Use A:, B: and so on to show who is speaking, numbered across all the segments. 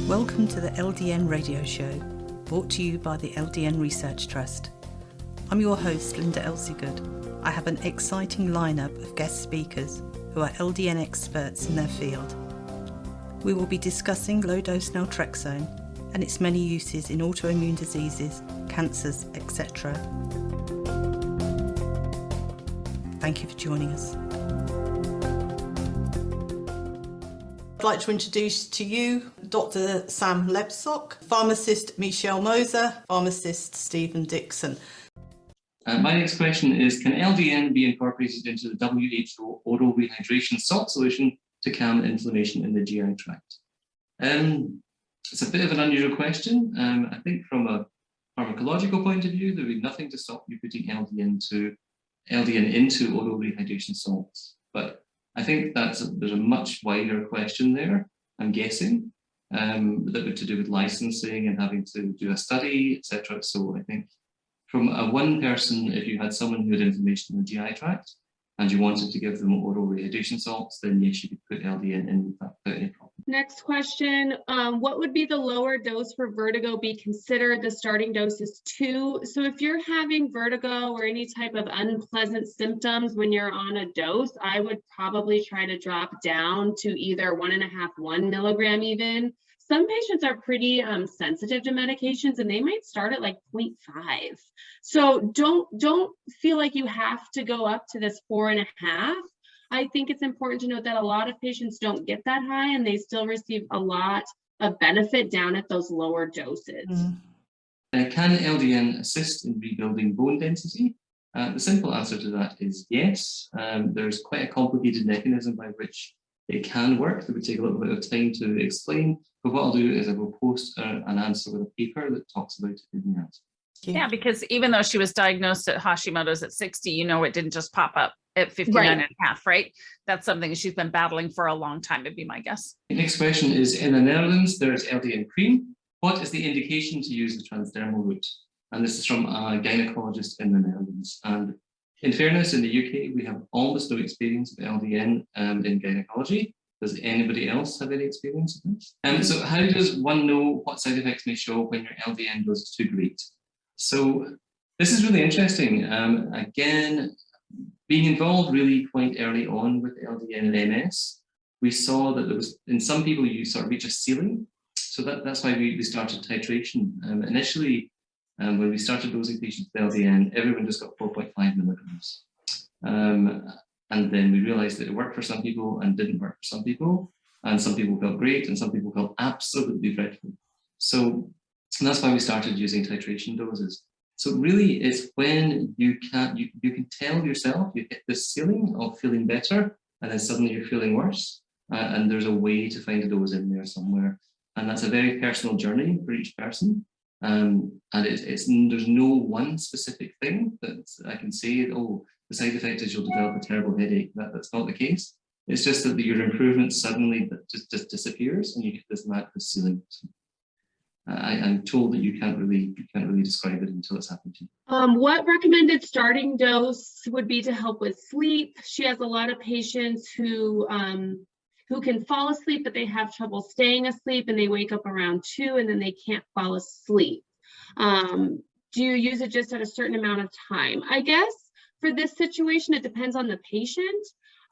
A: Welcome to the LDN radio show, brought to you by the LDN Research Trust. I'm your host, Linda Elsiegood. I have an exciting lineup of guest speakers who are LDN experts in their field. We will be discussing low-dose naltrexone and its many uses in autoimmune diseases, cancers, etc. Thank you for joining us. I'd like to introduce to you Dr. Sam Lebsock, pharmacist Michelle Moser, pharmacist Stephen Dickson.
B: My next question is, can LDN be incorporated into the WHO oral rehydration salt solution to calm inflammation in the GI tract? It's a bit of an unusual question. I think from a pharmacological point of view, there would be nothing to stop you putting LDN into oral rehydration salts. But I think there's a much wider question there, I'm guessing, that would to do with licensing and having to do a study, etc. So I think from a one person, if you had someone who had inflammation in the GI tract and you wanted to give them oral rehydration salts, then yes, you could put LDN in without any problem.
C: Next question, what would be the lower dose for vertigo be considered? The starting dose is 2. So if you're having vertigo or any type of unpleasant symptoms when you're on a dose, I would probably try to drop down to either 1.5, 1 milligram even. Some patients are pretty sensitive to medications and they might start at like 0.5. So don't feel like you have to go up to this 4.5. I think it's important to note that a lot of patients don't get that high and they still receive a lot of benefit down at those lower doses.
B: Can LDN assist in rebuilding bone density? The simple answer to that is yes. There's quite a complicated mechanism by which it can work. It would take a little bit of time to explain, but what I'll do is I will post an answer with a paper that talks about it in the answer.
D: Yeah, because even though she was diagnosed at Hashimoto's at 60, it didn't just pop up at 59.5, right? That's something she's been battling for a long time, would be my guess.
B: The next question is, in the Netherlands, there's LDN cream. What is the indication to use the transdermal route? And this is from a gynecologist in the Netherlands. And in fairness, in the UK, we have almost no experience of LDN in gynecology. Does anybody else have any experience of this? So how does one know what side effects may show when your LDN dose is too great? So this is really interesting. Again, being involved really quite early on with LDN and MS, we saw that there was, in some people, you sort of reach a ceiling. So that's why we started titration. Initially, when we started dosing patients with LDN, everyone just got 4.5 milligrams. And then we realized that it worked for some people and didn't work for some people. And some people felt great and some people felt absolutely dreadful. So that's why we started using titration doses. So really it's when you can tell yourself you hit this ceiling of feeling better and then suddenly you're feeling worse. And there's a way to find a dose in there somewhere. And that's a very personal journey for each person. And there's no one specific thing that I can say, oh, the side effect is you'll develop a terrible headache. That's not the case. It's just that your improvement suddenly just disappears and you hit this mad ceiling. I'm told that you can't really describe it until it's happened to you.
C: What recommended starting dose would be to help with sleep? She has a lot of patients who can fall asleep, but they have trouble staying asleep and they wake up around 2 and then they can't fall asleep. Do you use it just at a certain amount of time? I guess for this situation, it depends on the patient.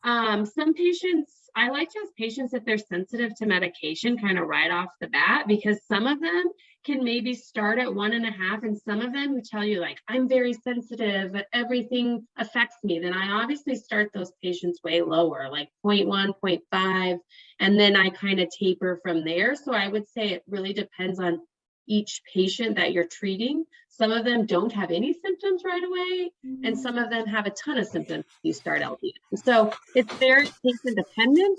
C: Some patients, I like to ask patients if they're sensitive to medication kind of right off the bat, because some of them can maybe start at 1.5 and some of them who tell you like, I'm very sensitive, everything affects me. Then I obviously start those patients way lower, like 0.1, 0.5, and then I kind of taper from there. So I would say it really depends on each patient that you're treating. Some of them don't have any symptoms right away, and some of them have a ton of symptoms if you start LDN. So it's very patient dependent.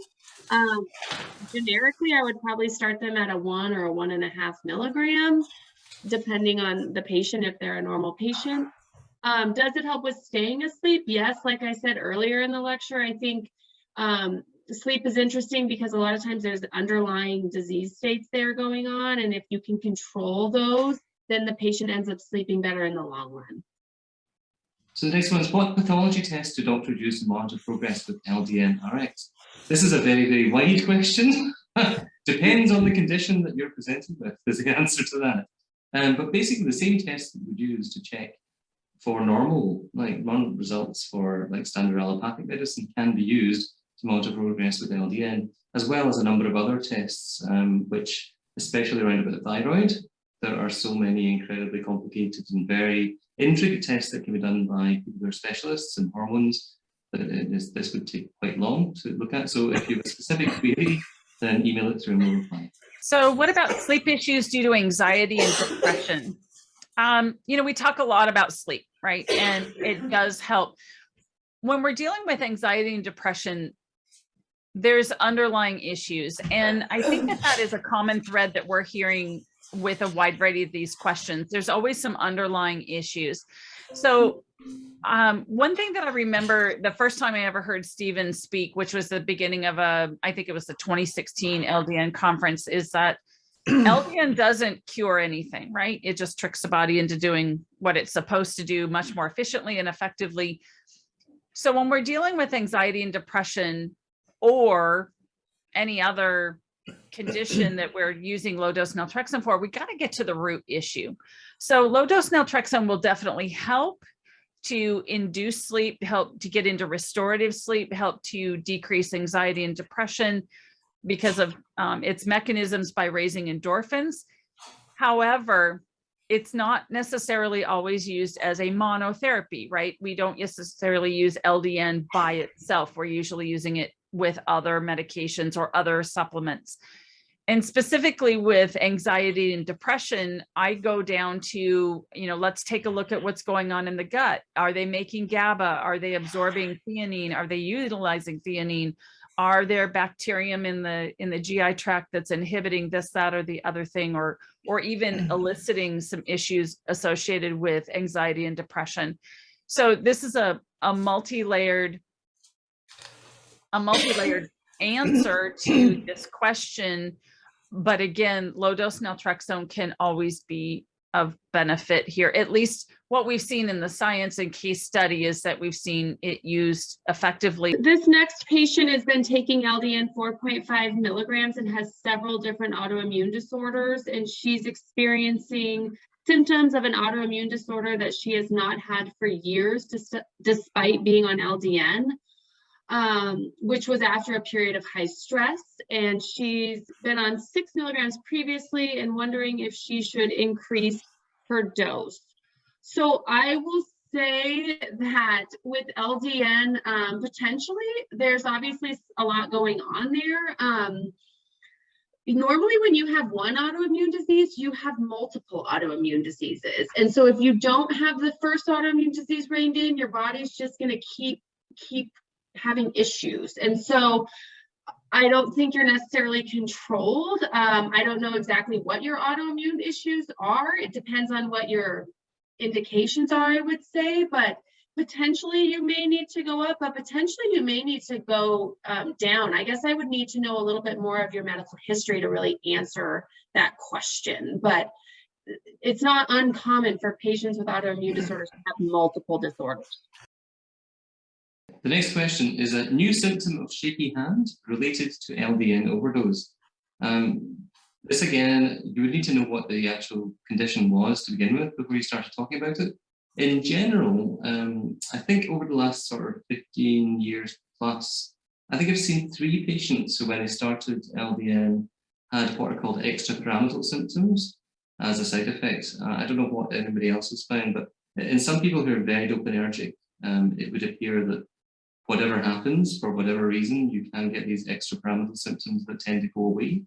C: Generically, I would probably start them at a 1 or a 1.5 milligram, depending on the patient, if they're a normal patient. Does it help with staying asleep? Yes, like I said earlier in the lecture, I think sleep is interesting because a lot of times there's underlying disease states there going on. And if you can control those, then the patient ends up sleeping better in the long run.
B: So the next one is, what pathology tests do doctors use to monitor progress with LDN-RX? This is a very, very wide question. Depends on the condition that you're presented with, is the answer to that. But basically the same test that we would use to check for normal results for like standard allopathic medicine can be used to monitor progress with LDN, as well as a number of other tests, which, especially around about the thyroid, there are so many incredibly complicated and very intricate tests that can be done by people who are specialists in hormones that this would take quite long to look at. So if you have a specific query, then email it through and we'll reply.
D: So what about sleep issues due to anxiety and depression? We talk a lot about sleep, right? And it does help. When we're dealing with anxiety and depression, there's underlying issues. And I think that is a common thread that we're hearing with a wide variety of these questions. There's always some underlying issues. So one thing that I remember the first time I ever heard Stephen speak, which was the beginning of I think it was the 2016 LDN conference, is that LDN doesn't cure anything, right? It just tricks the body into doing what it's supposed to do much more efficiently and effectively. So when we're dealing with anxiety and depression or any other condition that we're using low dose naltrexone for, we got to get to the root issue. So low dose naltrexone will definitely help to induce sleep, help to get into restorative sleep, help to decrease anxiety and depression because of its mechanisms by raising endorphins. However, it's not necessarily always used as a monotherapy, right? We don't necessarily use LDN by itself. We're usually using it with other medications or other supplements. And specifically with anxiety and depression, I go down to, let's take a look at what's going on in the gut. Are they making GABA? Are they absorbing theanine? Are they utilizing theanine? Are there bacterium in the GI tract that's inhibiting this, that, or the other thing, or even eliciting some issues associated with anxiety and depression? So this is a multi-layered answer to this question. But again, low dose naltrexone can always be of benefit here. At least what we've seen in the science and case study is that we've seen it used effectively.
C: This next patient has been taking LDN 4.5 milligrams and has several different autoimmune disorders, and she's experiencing symptoms of an autoimmune disorder that she has not had for years, despite being on LDN. Which was after a period of high stress, and she's been on 6 milligrams previously and wondering if she should increase her dose. So I will say that with LDN, potentially there's obviously a lot going on there. Normally when you have one autoimmune disease, you have multiple autoimmune diseases. And so if you don't have the first autoimmune disease reined in, your body's just going to keep having issues. And so I don't think you're necessarily controlled. I don't know exactly what your autoimmune issues are. It depends on what your indications are, I would say, but potentially you may need to go up, but potentially you may need to go down. I guess I would need to know a little bit more of your medical history to really answer that question, but it's not uncommon for patients with autoimmune disorders to have multiple disorders.
B: The next question is a new symptom of shaky hand related to LDN overdose. This again, you would need to know what the actual condition was to begin with before you started talking about it. In general, I think over the last sort of 15 years plus, I think I've seen 3 patients who, when they started LDN, had what are called extrapyramidal symptoms as a side effect. I don't know what anybody else has found, but in some people who are very dopaminergic, it would appear that whatever happens, for whatever reason, you can get these extrapyramidal symptoms that tend to go away.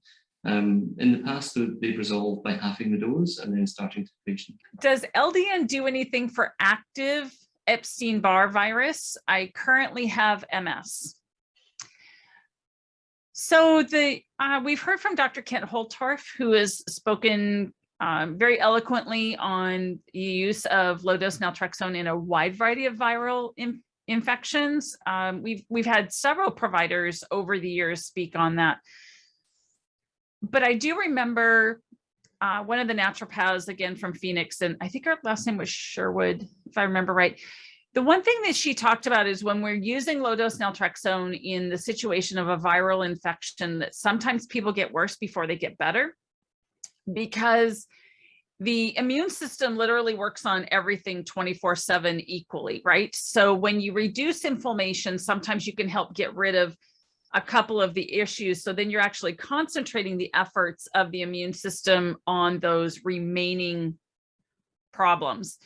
B: In the past, they've resolved by halving the dose and then starting titration.
D: Does LDN do anything for active Epstein-Barr virus? I currently have MS. So we've heard from Dr. Kent Holtorf, who has spoken very eloquently on the use of low-dose naltrexone in a wide variety of viral infections. We've had several providers over the years speak on that. But I do remember one of the naturopaths, again from Phoenix, and I think her last name was Sherwood, if I remember right. The one thing that she talked about is when we're using low dose naltrexone in the situation of a viral infection, that sometimes people get worse before they get better, because the immune system literally works on everything 24/7 equally, right? So when you reduce inflammation, sometimes you can help get rid of a couple of the issues. So then you're actually concentrating the efforts of the immune system on those remaining problems.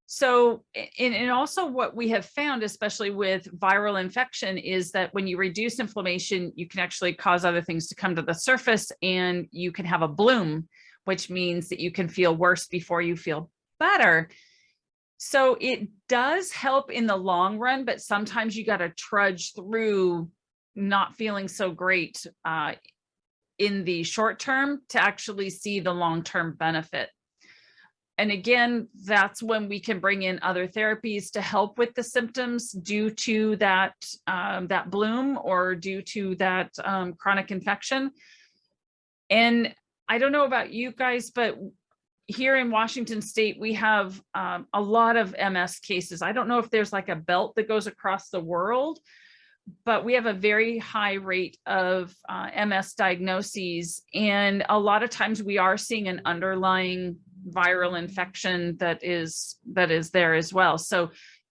D: So, and also what we have found, especially with viral infection, is that when you reduce inflammation, you can actually cause other things to come to the surface, and you can have a bloom, which means that you can feel worse before you feel better. So it does help in the long run, but sometimes you got to trudge through not feeling so great in the short term to actually see the long-term benefit. And again, that's when we can bring in other therapies to help with the symptoms due to that, that bloom or due to that chronic infection. And I don't know about you guys, but here in Washington State, we have a lot of MS cases. I don't know if there's like a belt that goes across the world, but we have a very high rate of MS diagnoses. And a lot of times we are seeing an underlying viral infection that is there as well. So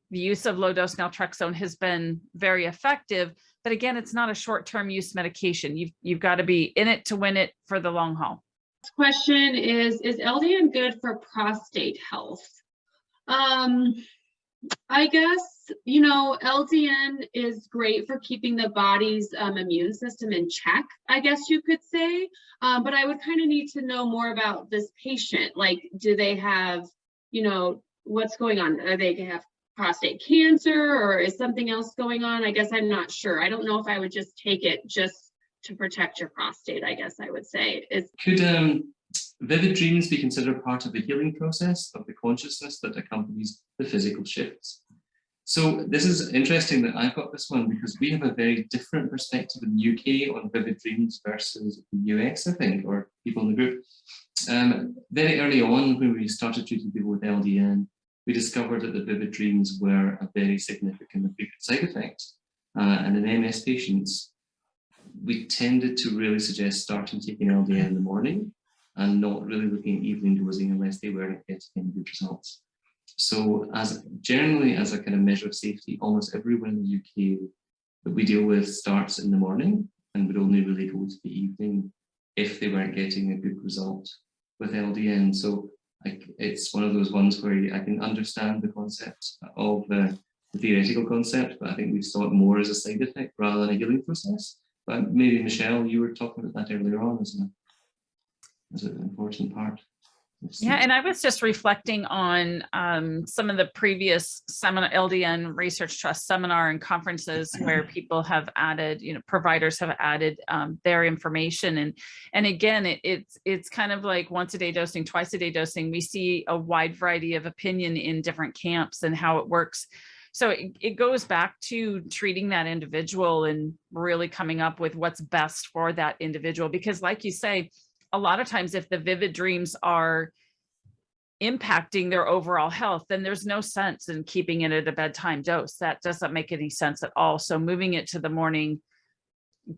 D: the use of low dose naltrexone has been very effective, but again, it's not a short-term use medication. You've got to be in it to win it for the long haul.
C: This question is LDN good for prostate health? I guess, you know, LDN is great for keeping the body's immune system in check, I guess you could say. But I would kind of need to know more about this patient. Like, do they have, you know, what's going on? Are they have prostate cancer, or is something else going on? I guess I'm not sure. I don't know if I would just take it just to protect your prostate, I guess I would say.
B: Could vivid dreams be considered part of the healing process of the consciousness that accompanies the physical shifts? So this is interesting that I've got this one, because we have a very different perspective in the UK on vivid dreams versus the US, I think, or people in the group. Very early on, when we started treating people with LDN, we discovered that the vivid dreams were a very significant and frequent side effect. And in MS patients, we tended to really suggest starting taking LDN in the morning and not really looking at evening dosing unless they weren't getting any good results. So generally as a kind of measure of safety, almost everyone in the UK that we deal with starts in the morning and would only really go to the evening if they weren't getting a good result with LDN. So it's one of those ones where I can understand the concept of the theoretical concept, but I think we saw it more as a side effect rather than a healing process. But maybe Michelle, you were talking about that earlier on as an important part.
D: Yeah, and I was just reflecting on some of the previous LDN Research Trust seminar and conferences where people have added, you know, providers have added their information, and again, it's kind of like once a day dosing, twice a day dosing. We see a wide variety of opinion in different camps and how it works. So it goes back to treating that individual and really coming up with what's best for that individual, because like you say, a lot of times if the vivid dreams are impacting their overall health, then there's no sense in keeping it at a bedtime dose. That doesn't make any sense at all. So moving it to the morning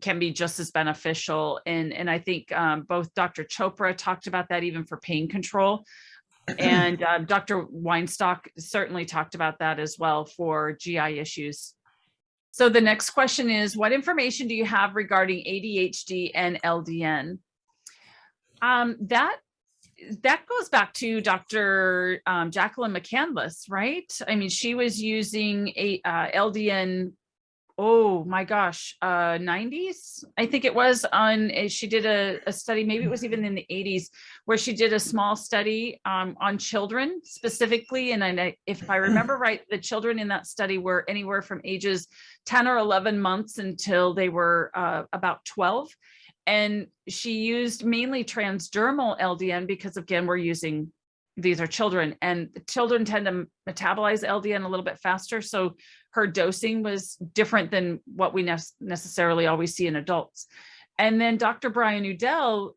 D: can be just as beneficial. And I think both Dr. Chopra talked about that even for pain control. And Dr. Weinstock certainly talked about that as well for GI issues. So the next question is, what information do you have regarding ADHD and LDN? That goes back to Dr. Jacqueline McCandless, right? I mean, she was using a LDN, oh my gosh, 90s, I think it was, she did a study, maybe it was even in the 80s, where she did a small study on children specifically. And if I remember right, the children in that study were anywhere from ages 10 or 11 months until they were about 12. And she used mainly transdermal LDN because, again, these are children, and children tend to metabolize LDN a little bit faster. So her dosing was different than what we necessarily always see in adults. And then Dr. Brian Udell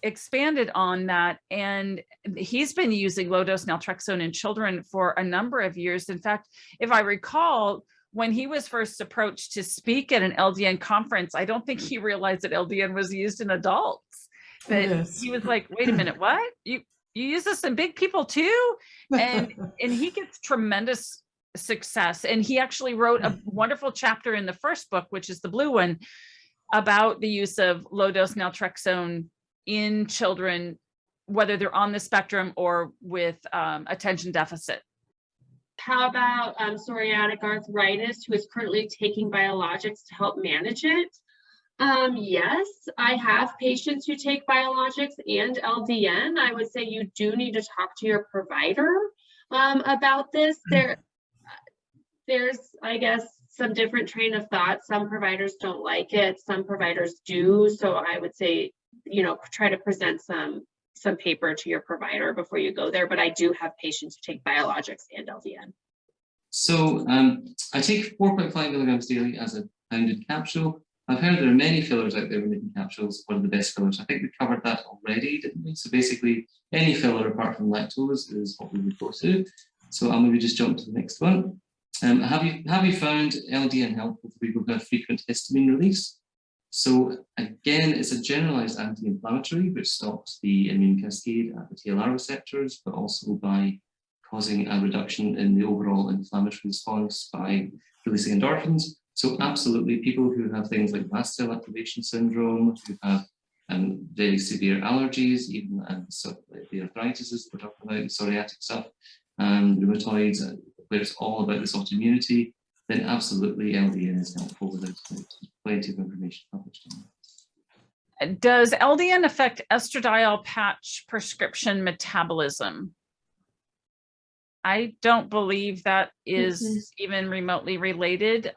D: expanded on that, and he's been using low-dose naltrexone in children for a number of years. In fact, if I recall, when he was first approached to speak at an LDN conference, I don't think he realized that LDN was used in adults. That
A: Yes.
D: he was like, wait a minute, what? You use this in big people too? And he gets tremendous success. And he actually wrote a wonderful chapter in the first book, which is the blue one, about the use of low-dose naltrexone in children, whether they're on the spectrum or with attention deficit.
C: How about psoriatic arthritis, who is currently taking biologics to help manage it? Yes, I have patients who take biologics and LDN. I would say you do need to talk to your provider about this. There's, I guess, some different train of thought. Some providers don't like it, some providers do. So I would say, you know, try to present some paper to your provider before you go there. But I do have patients who take biologics and LDN.
B: So I take 4.5 milligrams daily as a pounded capsule. I've heard there are many fillers out there making capsules. What are the best fillers? I think we covered that already, didn't we? So basically, any filler apart from lactose is what we would go to. So I'll maybe just jump to the next one. Have you found LDN helpful for people who have frequent histamine release? So again, it's a generalized anti-inflammatory which stops the immune cascade at the TLR receptors, but also by causing a reduction in the overall inflammatory response by releasing endorphins. So absolutely, people who have things like mast cell activation syndrome, who have very severe allergies, even so the arthritis we're talking about, the psoriatic stuff, rheumatoids, where it's all about this autoimmunity, then absolutely LDN is helpful with it. There's plenty of information published on that.
D: Does LDN affect estradiol patch prescription metabolism? I don't believe that is even remotely related.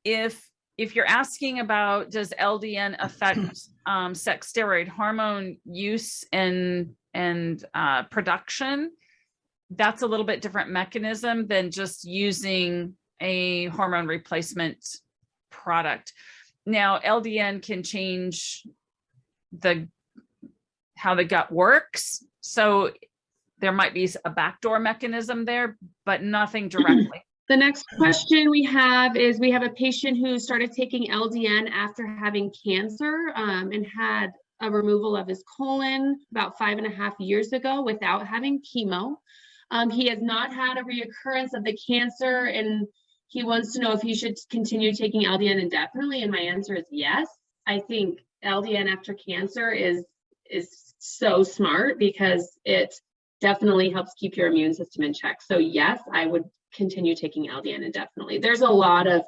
D: If you're asking about does LDN affect sex steroid hormone use and production, that's a little bit different mechanism than just using a hormone replacement product. Now, LDN can change how the gut works. So there might be a backdoor mechanism there, but nothing directly.
C: The next question we have is, we have a patient who started taking LDN after having cancer and had a removal of his colon about 5.5 years ago without having chemo. He has not had a reoccurrence of the cancer, and he wants to know if he should continue taking LDN indefinitely. And my answer is yes. I think LDN after cancer is so smart because it definitely helps keep your immune system in check. So yes, I would continue taking LDN indefinitely. There's a lot of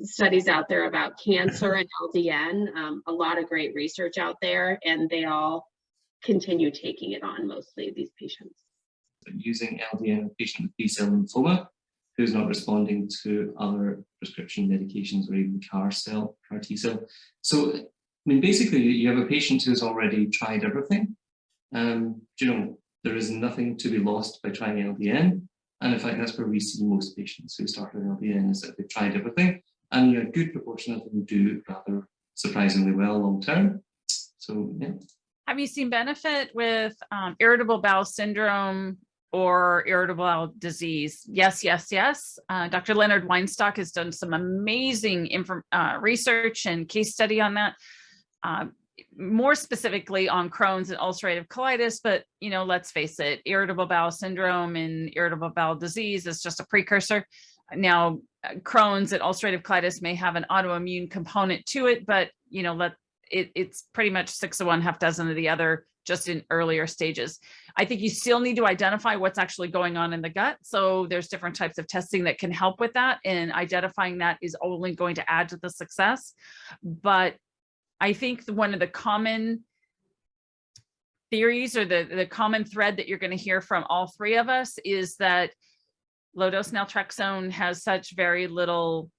C: studies out there about cancer and LDN, a lot of great research out there, and they all continue taking it on, mostly these patients.
B: Using LDN in a patient with B-cell lymphoma who's not responding to other prescription medications or even CAR T cell. So, I mean, basically, you have a patient who's already tried everything. There is nothing to be lost by trying LDN. And in fact, that's where we see most patients who start with LDN, is that they've tried everything. And a good proportion of them do rather surprisingly well long term. So, yeah.
D: Have you seen benefit with irritable bowel syndrome or irritable bowel disease? Yes, yes, yes. Dr. Leonard Weinstock has done some amazing research and case study on that. More specifically on Crohn's and ulcerative colitis, but let's face it, irritable bowel syndrome and irritable bowel disease is just a precursor. Now, Crohn's and ulcerative colitis may have an autoimmune component to it, but it's pretty much 6 of one, half dozen of the other, just in earlier stages. I think you still need to identify what's actually going on in the gut. So there's different types of testing that can help with that, and identifying that is only going to add to the success. But I think one of the common theories, or the common thread that you're going to hear from all three of us, is that low-dose naltrexone has such very little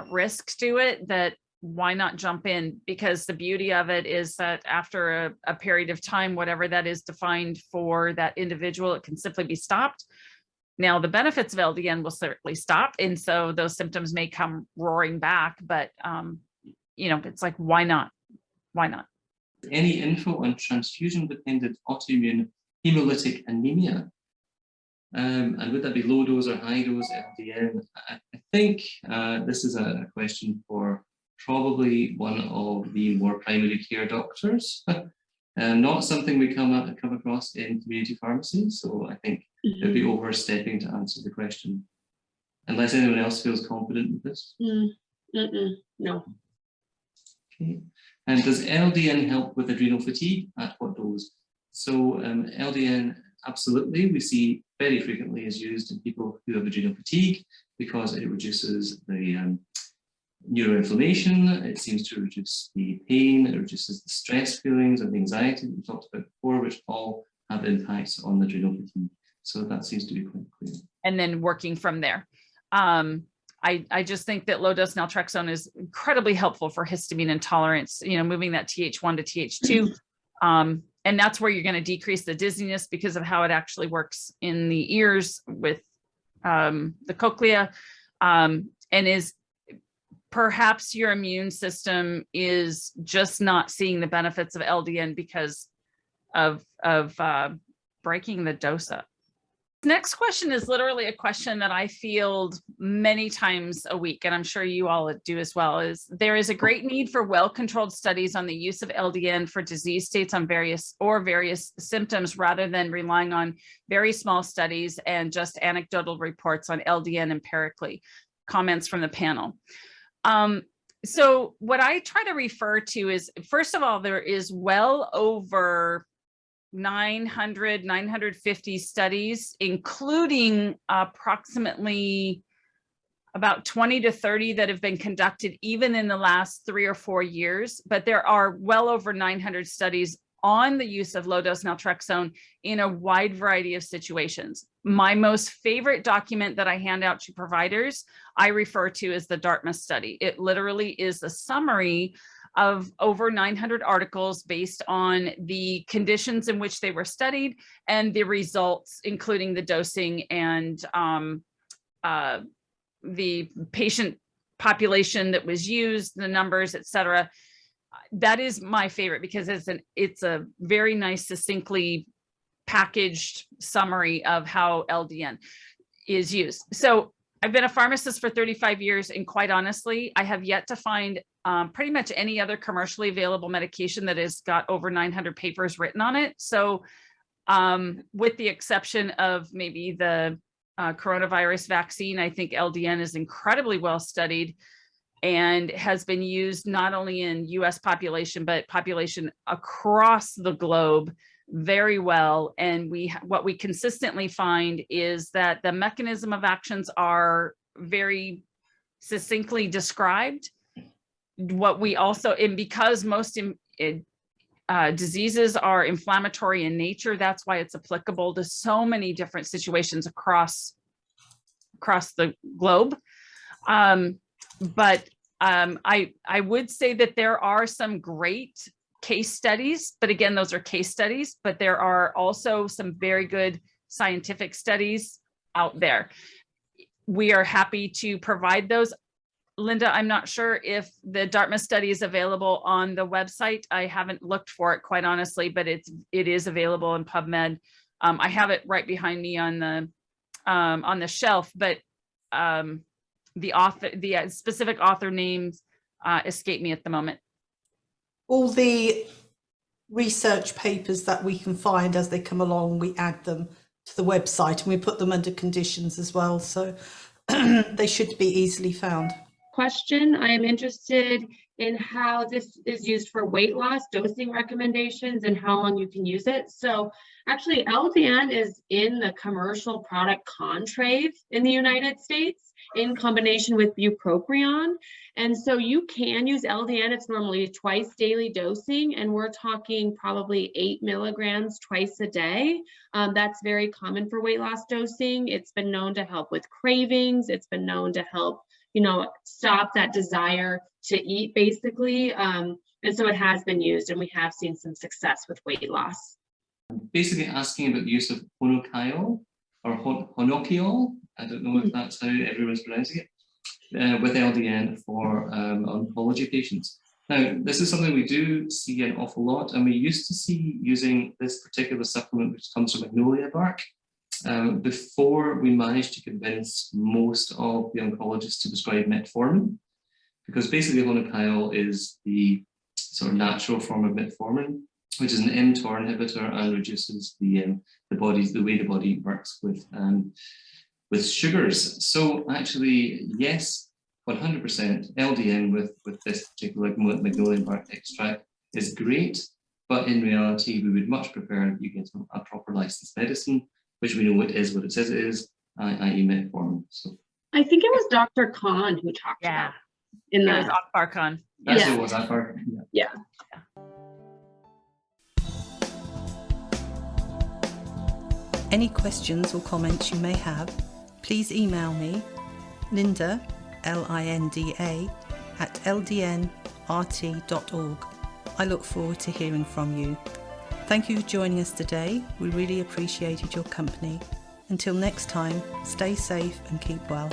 D: risk to it that why not jump in? Because the beauty of it is that after a period of time, whatever that is defined for that individual, it can simply be stopped. Now, the benefits of LDN will certainly stop, and so those symptoms may come roaring back, but it's like, why not? Why not?
B: Any info on transfusion-dependent autoimmune hemolytic anemia? And would that be low dose or high dose LDN? I think this is a question for probably one of the more primary care doctors. Not something we come across in community pharmacy, so I think it would be overstepping to answer the question. Unless anyone else feels confident with this.
C: No.
B: Okay. And does LDN help with adrenal fatigue? At what dose? So LDN, absolutely, we see very frequently is used in people who have adrenal fatigue because it reduces the neuroinflammation, it seems to reduce the pain, it reduces the stress feelings and the anxiety that we talked about before, which all have impacts on the adrenal fatigue. So that seems to be quite clear. And
D: then working from there. I just think that low dose naltrexone is incredibly helpful for histamine intolerance, moving that Th1 to Th2. And that's where you're going to decrease the dizziness because of how it actually works in the ears with the cochlea, and is perhaps your immune system is just not seeing the benefits of LDN because of breaking the dose up. Next question is literally a question that I field many times a week, and I'm sure you all do as well, is there is a great need for well-controlled studies on the use of LDN for disease states on various symptoms rather than relying on very small studies and just anecdotal reports on LDN empirically. Comments from the panel. So what I try to refer to is, first of all, there is well over 950 studies, including approximately about 20 to 30 that have been conducted even in the last 3 or 4 years. But there are well over 900 studies on the use of low-dose naltrexone in a wide variety of situations. My most favorite document that I hand out to providers, I refer to as the Dartmouth study. It literally is a summary of over 900 articles based on the conditions in which they were studied and the results, including the dosing and the patient population that was used, the numbers, et cetera. That is my favorite because it's a very nice, succinctly packaged summary of how LDN is used. So I've been a pharmacist for 35 years, and quite honestly, I have yet to find pretty much any other commercially available medication that has got over 900 papers written on it. So with the exception of maybe the coronavirus vaccine, I think LDN is incredibly well studied and has been used not only in US population, but population across the globe very well. And what we consistently find is that the mechanism of actions are very succinctly described. What we also, and because most diseases are inflammatory in nature, that's why it's applicable to so many different situations across the globe. But I would say that there are some great case studies, but again, those are case studies, but there are also some very good scientific studies out there. We are happy to provide those. Linda, I'm not sure if the Dartmouth study is available on the website. I haven't looked for it, quite honestly, but it is available in PubMed. I have it right behind me on the shelf, but the specific author names escape me at the moment.
A: All the research papers that we can find as they come along, we add them to the website and we put them under conditions as well. So they should be easily found.
C: Question. I am interested in how this is used for weight loss, dosing recommendations, and how long you can use it. So actually LDN is in the commercial product Contrave in the United States in combination with bupropion. And so you can use LDN. It's normally twice daily dosing, and we're talking probably 8 milligrams twice a day. That's very common for weight loss dosing. It's been known to help with cravings. It's been known to help, stop that desire to eat, basically. And so it has been used, and we have seen some success with weight loss.
B: I'm basically asking about the use of honokiol or honokiol. I don't know if that's how everyone's pronouncing it, with LDN for oncology patients. Now, this is something we do see an awful lot, and we used to see using this particular supplement, which comes from magnolia bark, before we managed to convince most of the oncologists to prescribe metformin, because basically honopyl is the sort of natural form of metformin, which is an mTOR inhibitor and reduces the way the body works with sugars. So actually, yes, 100% LDN with this particular magnolia bark extract is great, but in reality, we would much prefer that you get a proper licensed medicine, which we know it is what it says it is, i.e. metformin. So
C: I think it was Dr. Khan who talked about it in
D: It was
C: the
D: Akbar Khan.
B: that's what was Akbar.
C: yeah.
A: Any questions or comments you may have, please email me, Linda, Linda, at ldnrt.org. I look forward to hearing from you. Thank you for joining us today. We really appreciated your company. Until next time, stay safe and keep well.